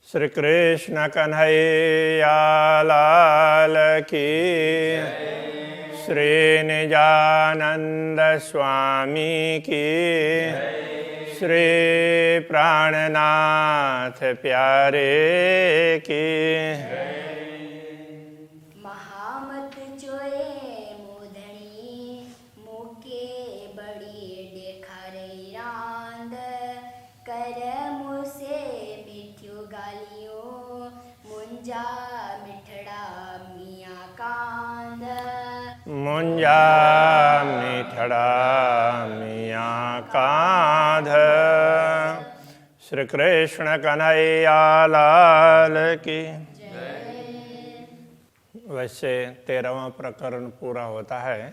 श्री कृष्ण कन्हैया लाल की, श्री निजानंद स्वामी की, श्री प्राणनाथ प्यारे की। महामत जोए मोधनी मुके बड़ी देखारे रांद कर मुसे मिठ्यू गालियों मुंजा मिठड़ा मिया कांद। मुंजा मिठड़ा मिया कांध। श्री कृष्ण कन्हैया लाल की। वैसे 13वां प्रकरण पूरा होता है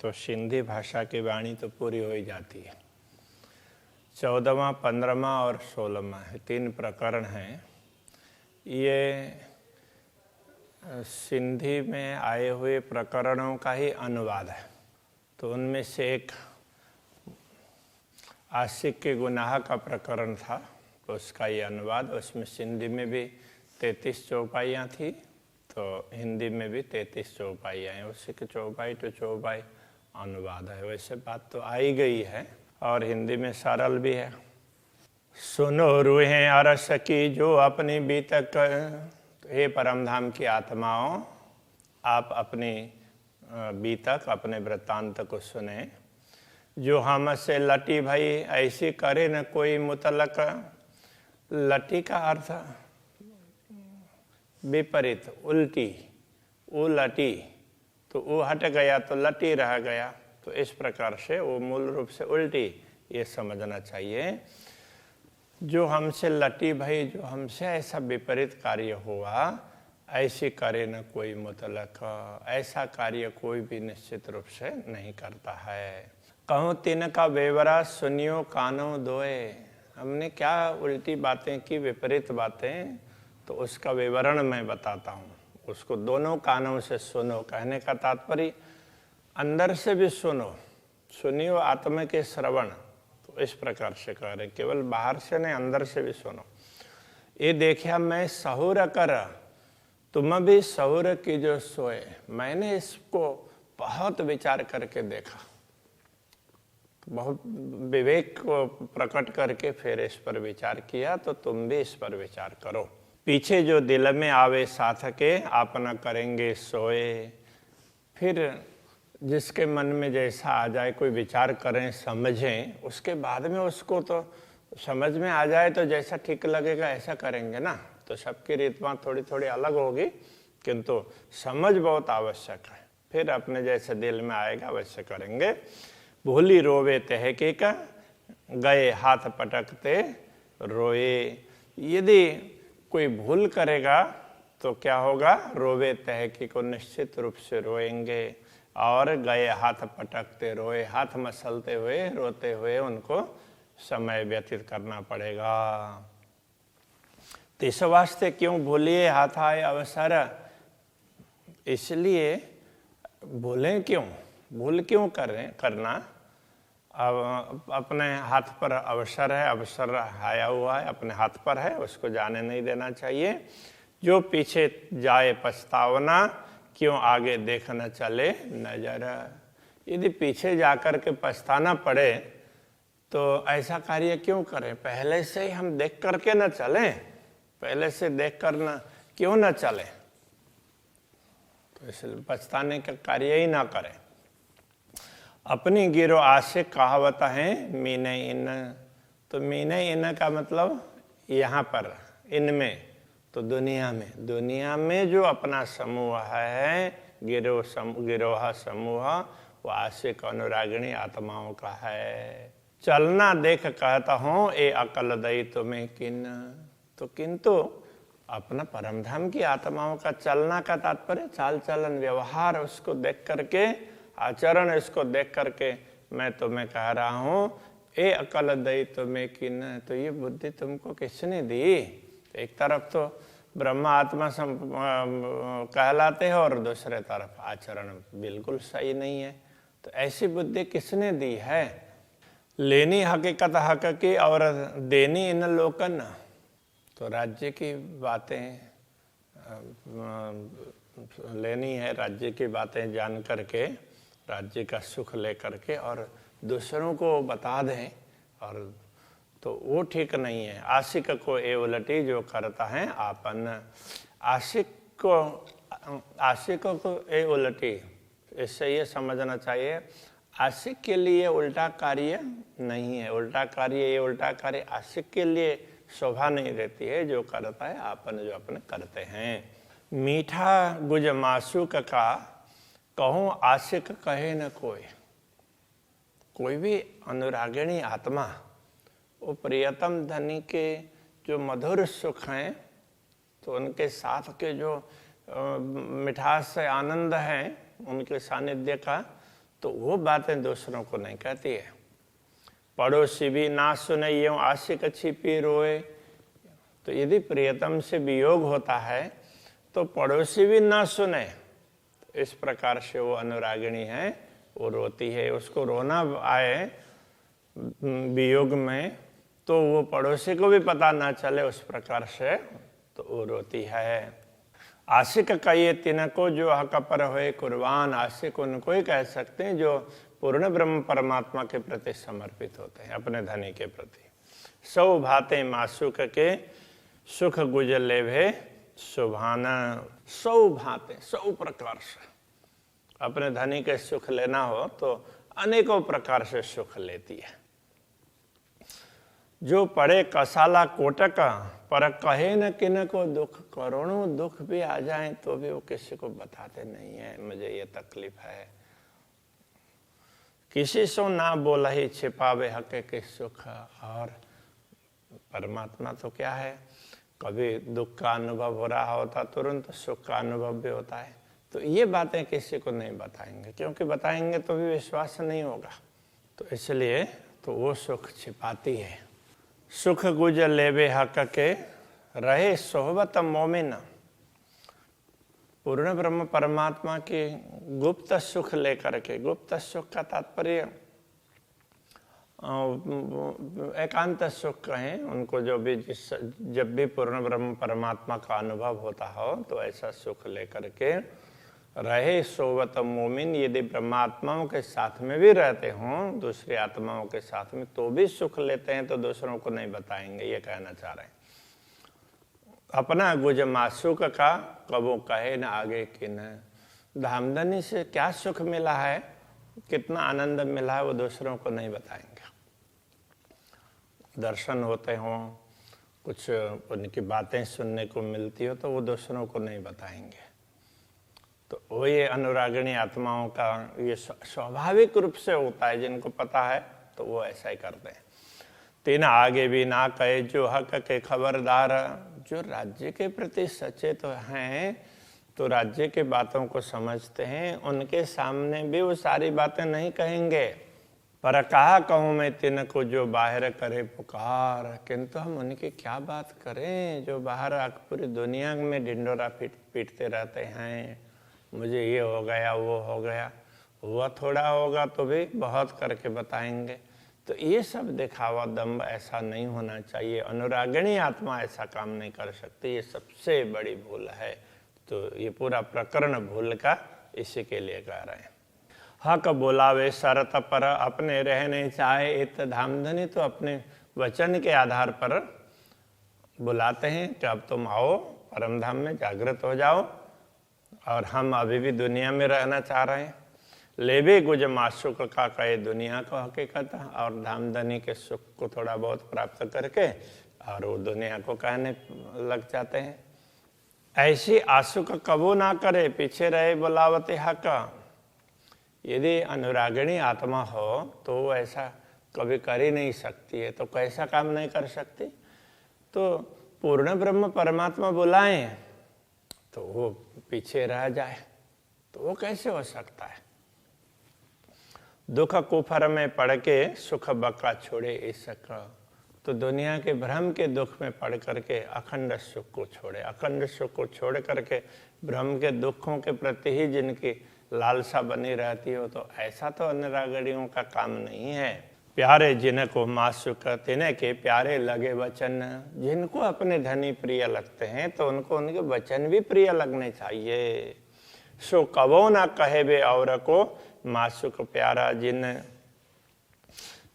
तो सिंधी भाषा की वाणी तो पूरी हो ही जाती है। 14वां, 15वां और 16वां 3 प्रकरण हैं। ये सिंधी में आए हुए प्रकरणों का ही अनुवाद है। तो उनमें से एक आशिक के गुनाह का प्रकरण था, तो उसका ये अनुवाद। उसमें सिंधी में भी 33 चौपाइयाँ थी, तो हिंदी में भी 33 चौपाइयाँ हैं। उसी के चौपाई टू चौपाई अनुवाद है। वैसे बात तो आई गई है और हिंदी में सरल भी है। सुनो रूहें अरस की जो अपनी बीतक, हे परमधाम की आत्माओं, आप अपनी बीतक, अपने वृत्तांत को सुने। जो हमसे लटी भई ऐसी करे न कोई मुतलक। लटी का अर्थ विपरीत, उल्टी। वो लटी तो वो हट गया तो लटी रह गया, तो इस प्रकार से वो मूल रूप से उल्टी, ये समझना चाहिए। जो हमसे लटी भई, जो हमसे ऐसा विपरीत कार्य हुआ, ऐसी करे न कोई मुतलक। ऐसा कार्य कोई भी निश्चित रूप से नहीं करता है। कहूँ तिन का बेवरा सुनियो कानों दोए। हमने क्या उल्टी बातें की, विपरीत बातें, तो उसका विवरण मैं बताता हूँ। उसको दोनों कानों से सुनो। कहने का तात्पर्य अंदर से भी सुनो, सुनियो आत्मा के श्रवण। तो इस प्रकार से कह रहे, केवल बाहर से नहीं, अंदर से भी सुनो। ये देखा मैं सहूर कर, तुम भी सहूर की जो सोए। मैंने इसको बहुत विचार करके देखा, बहुत विवेक को प्रकट करके फिर इस पर विचार किया, तो तुम भी इस पर विचार करो। पीछे जो दिल में आवे साथ के, आप न करेंगे सोए। फिर जिसके मन में जैसा आ जाए, कोई विचार करें, समझें, उसके बाद में उसको तो समझ में आ जाए तो जैसा ठीक लगेगा ऐसा करेंगे ना। तो सबकी रीतवां थोड़ी थोड़ी अलग होगी, किंतु समझ बहुत आवश्यक है। फिर अपने जैसे दिल में आएगा वैसे करेंगे। भूली रोवे तहके का, गए हाथ पटकते रोए। यदि कोई भूल करेगा तो क्या होगा, रोवे तहकी को निश्चित रूप से रोएंगे। और गए हाथ पटकते रोए, हाथ मसलते हुए, रोते हुए उनको समय व्यतीत करना पड़ेगा। तो इस वास्ते क्यों भूलिए हाथ आए अवसर। इसलिए भूलें क्यों, भूल क्यों करना। अब अपने हाथ पर अवसर है, अवसर आया हुआ है, अपने हाथ पर है, उसको जाने नहीं देना चाहिए। जो पीछे जाए पछतावना, क्यों आगे देख न चले नजर। यदि पीछे जाकर के पछताना पड़े तो ऐसा कार्य क्यों करें। पहले से ही हम देख करके न चलें, पहले से देख कर न क्यों न चले, तो इसलिए पछताने का कार्य ही ना करें। अपनी गिरो आशिक कहावत है मीने इन। तो मीने इन का मतलब यहाँ पर, इनमें, तो दुनिया में जो अपना समूह है, गिरोह समूह, वो आशिक अनुरागिणी आत्माओं का है। चलना देख कहता हूँ ए अकल दई तुम्हें किन। तो किंतु अपना परमधाम की आत्माओं का चलना का तात्पर्य चाल चलन व्यवहार, उसको देख करके, आचरण इसको देख करके मैं तुम्हें कह रहा हूँ ए अकल दई तुम्हें किन। तो ये बुद्धि तुमको किसने दी। एक तरफ तो ब्रह्मा आत्मा कहलाते हैं और दूसरे तरफ आचरण बिल्कुल सही नहीं है। तो ऐसी बुद्धि किसने दी है। लेनी हकीकत हक की और देनी इन लोकन। तो राज्य की बातें लेनी है, राज्य की बातें जान करके, राज्य का सुख ले करके और दूसरों को बता दें, और तो वो ठीक नहीं है। आशिक को ए उलटी जो करता है आपन, आशिकों को ए उलटी, इससे ये समझना चाहिए आशिक के लिए उल्टा कार्य नहीं है। उल्टा कार्य, ये उल्टा कार्य आशिक के लिए शोभा नहीं देती है। जो करता है आपन, जो अपने करते हैं। मीठा गुज मासूक का कहूँ आशिक कहे न कोई। कोई भी अनुरागिणी आत्मा वो प्रियतम धनी के जो मधुर सुख हैं, तो उनके साथ के जो मिठास से आनंद है उनके सानिध्य का, तो वो बातें दूसरों को नहीं कहती है। पड़ोसी भी ना सुने यूं आशिक छिपी रोए। तो यदि प्रियतम से वियोग होता है तो पड़ोसी भी ना सुने, तो इस प्रकार से वो अनुरागिणी है, वो रोती है। उसको रोना आए वियोग में तो वो पड़ोसी को भी पता ना चले, उस प्रकार से तो वो रोती है। आशिक कहिए तिनको जो हक पर होए कुर्बान। आशिक उनको ही कह सकते हैं जो पूर्ण ब्रह्म परमात्मा के प्रति समर्पित होते हैं, अपने धनी के प्रति। सौ भाते मासूक के सुख गुजर लेभे सुभाना। सौ भाते, सौ प्रकार से अपने धनी के सुख लेना हो तो अनेकों प्रकार से सुख लेती है। जो पड़े कसाला कोटक पर कहे न किन को दुख। करोड़ों दुख भी आ जाएं तो भी वो किसी को बताते नहीं है, मुझे ये तकलीफ है। किसी से ना बोला ही छिपावे हक के सुख। और परमात्मा तो क्या है, कभी दुख का अनुभव हो रहा होता तुरंत सुख का अनुभव भी होता है। तो ये बातें किसी को नहीं बताएंगे, क्योंकि बताएंगे तो भी विश्वास नहीं होगा। तो इसलिए तो वो सुख छिपाती है। सुख गुजर लेवे हक के रहे सोहबत मोमिन। पूर्ण ब्रह्म परमात्मा की गुप्त सुख लेकर के, गुप्त सुख का तात्पर्य एकांत सुख कहें उनको, जो भी जब भी पूर्ण ब्रह्म परमात्मा का अनुभव होता हो तो ऐसा सुख लेकर के रहे सोवत मोमिन। यदि ब्रह्मात्माओं के साथ में भी रहते हों, दूसरी आत्माओं के साथ में, तो भी सुख लेते हैं, तो दूसरों को नहीं बताएंगे, ये कहना चाह रहे हैं। अपना गुज मासूक का कबो कहे न आगे किन। धामधनी से क्या सुख मिला है, कितना आनंद मिला है, वो दूसरों को नहीं बताएंगे। दर्शन होते हों, कुछ उनकी बातें सुनने को मिलती हो, तो वो दूसरों को नहीं बताएंगे। तो वो ये अनुरागिणी आत्माओं का ये स्वाभाविक रूप से होता है। जिनको पता है तो वो ऐसा ही करते हैं। तीन आगे भी ना कहे जो हक के खबरदार। जो राज्य के प्रति सचेत हैं, तो राज्य के बातों को समझते हैं, उनके सामने भी वो सारी बातें नहीं कहेंगे। पर कहा कहूँ मैं तिनको जो बाहर करे पुकार। किंतु हम उनकी क्या बात करें जो बाहर पूरी दुनिया में ढिंडोरा पीटते रहते हैं, मुझे ये हो गया वो हो गया। हुआ थोड़ा होगा तो भी बहुत करके बताएंगे। तो ये सब दिखावा दम्भ ऐसा नहीं होना चाहिए। अनुरागिणी आत्मा ऐसा काम नहीं कर सकती, ये सबसे बड़ी भूल है। तो ये पूरा प्रकरण भूल का इसी के लिए कह रहे हैं। हक बोलावे शरत पर अपने रहने चाहे इत। धामधनी तो अपने वचन के आधार पर बुलाते हैं कि अब तुम आओ परम धाम में, जागृत हो जाओ, और हम अभी भी दुनिया में रहना चाह रहे हैं। लेबे गुज मासूक का कहे दुनिया को हकीकत। और धामधनी के सुख को थोड़ा बहुत प्राप्त करके और वो दुनिया को कहने लग जाते हैं। ऐसी आशुक कबू ना करे पीछे रहे बुलावते हक। यदि अनुरागिणी आत्मा हो तो वो ऐसा कभी कर ही नहीं सकती है। तो कैसा काम नहीं कर सकती, तो पूर्ण ब्रह्म परमात्मा बुलाएं तो वो पीछे रह जाए, तो वो कैसे हो सकता है। दुख कुफर में पड़ के सुख बका छोड़े इसक। तो दुनिया के भ्रम के दुख में पड़ करके अखंड सुख को छोड़े। अखंड सुख को छोड़ करके भ्रम के दुखों के प्रति ही जिनकी लालसा बनी रहती हो, तो ऐसा तो अनुरागिणियों का काम नहीं है। प्यारे जिनको मासुक तिन्हें के प्यारे लगे वचन। जिनको अपने धनी प्रिय लगते हैं तो उनको उनके वचन भी प्रिय लगने चाहिए। सो कबो ना कहे वे और को मासुक प्यारा।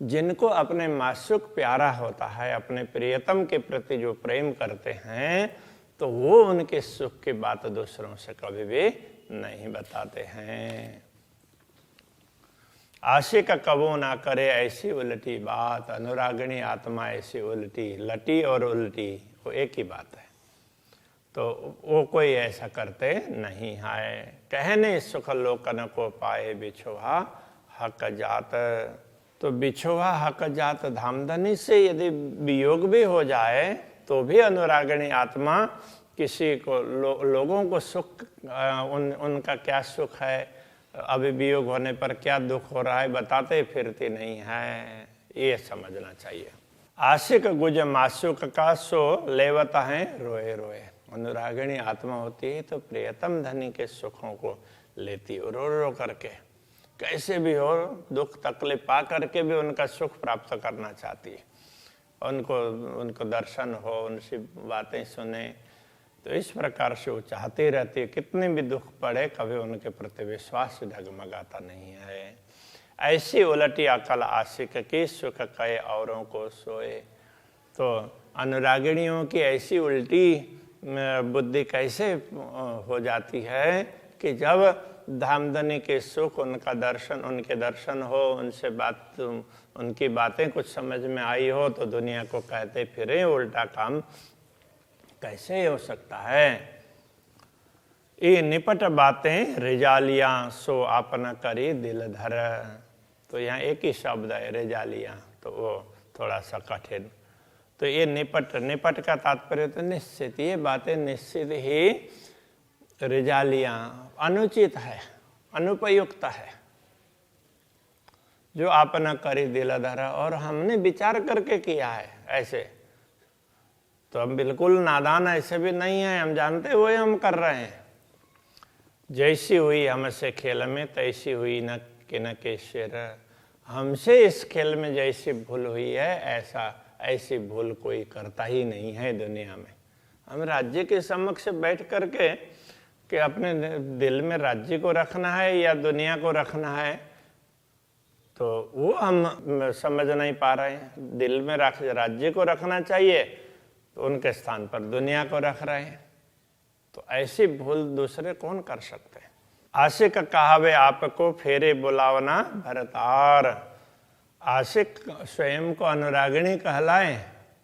जिनको अपने मासुक प्यारा होता है, अपने प्रियतम के प्रति जो प्रेम करते हैं, तो वो उनके सुख की बात दूसरों से कभी भी नहीं बताते हैं। आशिक कबो ना करे ऐसी उल्टी बात। अनुरागिणी आत्मा ऐसी उल्टी, लटी और उल्टी वो एक ही बात है, तो वो कोई ऐसा करते नहीं है। कहने सुख लोकन को पाए बिछोहा हक जात। तो बिछोहा हक जात धामधनी से यदि वियोग भी हो जाए तो भी अनुरागिणी आत्मा किसी को लोगों को सुख उनका क्या सुख है, अभी वियोग होने पर क्या दुख हो रहा है बताते फिरती नहीं है, ये समझना चाहिए। आशिक गुज मासुक का सो लेवता है रोए रोए। अनुरागिणी आत्मा होती है तो प्रियतम धनी के सुखों को लेती है रो रो करके, कैसे भी हो दुख तकलीफ पा करके भी उनका सुख प्राप्त करना चाहती है। उनको दर्शन हो, उनसे बातें सुने, तो इस प्रकार से वो चाहती रहती है। कितने भी दुख पड़े कभी उनके प्रति विश्वास डगमगाता नहीं है। ऐसी उलटी अकल आशिक की सुख कहे औरों को सोए। तो अनुरागिणियों की ऐसी उल्टी बुद्धि कैसे हो जाती है कि जब धामधनी के सुख उनके दर्शन हो, उनसे बात उनकी बातें कुछ समझ में आई हो, तो दुनिया को कहते फिरे उल्टा काम कैसे हो सकता है। ये निपट बातें रिजालियां सो आपना करी दिल धर। तो यहाँ एक ही शब्द है रिजालियां, तो वो थोड़ा सा कठिन। तो ये निपट का तात्पर्य तो निश्चित, ये बातें निश्चित ही रिजालियां अनुचित है, अनुपयुक्त है, जो आपना करी दिल धर। और हमने विचार करके किया है ऐसे, तो हम बिल्कुल नादान ऐसे भी नहीं है, हम जानते हुए हम कर रहे हैं। जैसी हुई हमसे खेल में तैसी हुई न के शेर। हमसे इस खेल में जैसी भूल हुई है ऐसी भूल कोई करता ही नहीं है दुनिया में। हम राज्य के समक्ष बैठ करके कि अपने दिल में राज्य को रखना है या दुनिया को रखना है, तो वो हम समझ नहीं पा रहे हैं। दिल में राज्य को रखना चाहिए तो उनके स्थान पर दुनिया को रख रहे हैं, तो ऐसी भूल दूसरे कौन कर सकते हैं। आशिक कहावे आपको फेरे बुलावना भरतार। आशिक स्वयं को अनुरागिणी कहलाएं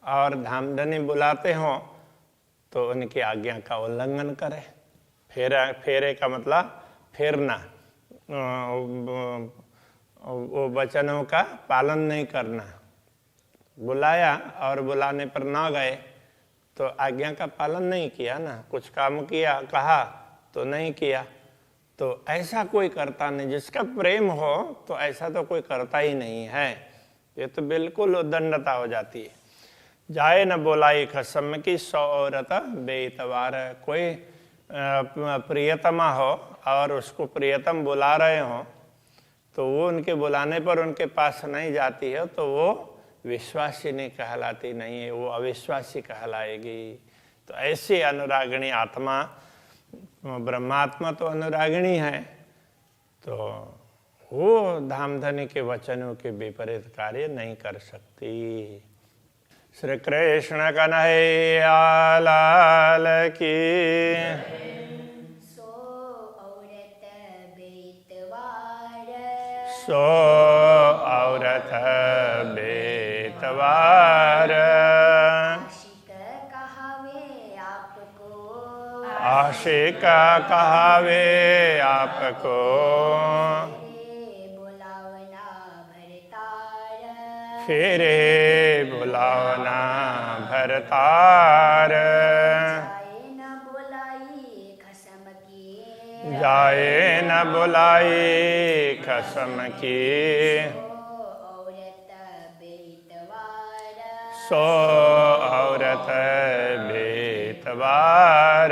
और धामधनी बुलाते हों तो उनकी आज्ञा का उल्लंघन करें। फेरे का मतलब फेरना, वो वचनों का पालन नहीं करना। बुलाया और बुलाने पर ना गए तो आज्ञा का पालन नहीं किया ना, कुछ काम किया कहा तो नहीं किया। तो ऐसा कोई करता नहीं, जिसका प्रेम हो तो ऐसा तो कोई करता ही नहीं है। ये तो बिल्कुल उद्दंडता हो जाती है। जाए न बोलाई खसम की 100 औरत बेइतवार। कोई प्रियतमा हो और उसको प्रियतम बुला रहे हो तो वो उनके बुलाने पर उनके पास नहीं जाती है तो वो विश्वासी नहीं कहलाती, नहीं है, वो अविश्वासी कहलाएगी। तो ऐसी अनुरागिणी आत्मा, ब्रह्मात्मा तो अनुरागिणी है, तो वो धामधनी के वचनों के विपरीत कार्य नहीं कर सकती। श्री कृष्ण कन्हैया लाल की। सो औरत बेतवार। सो औरत बेतवार। आशिक कहावे आपको। आशिक कहावे आपको। बुलावना भरतार। फेरे बुलावना भरतार। जाए न बुलाई खसम की। जाए न बुलाई खसम की। सो औरत बेतवार।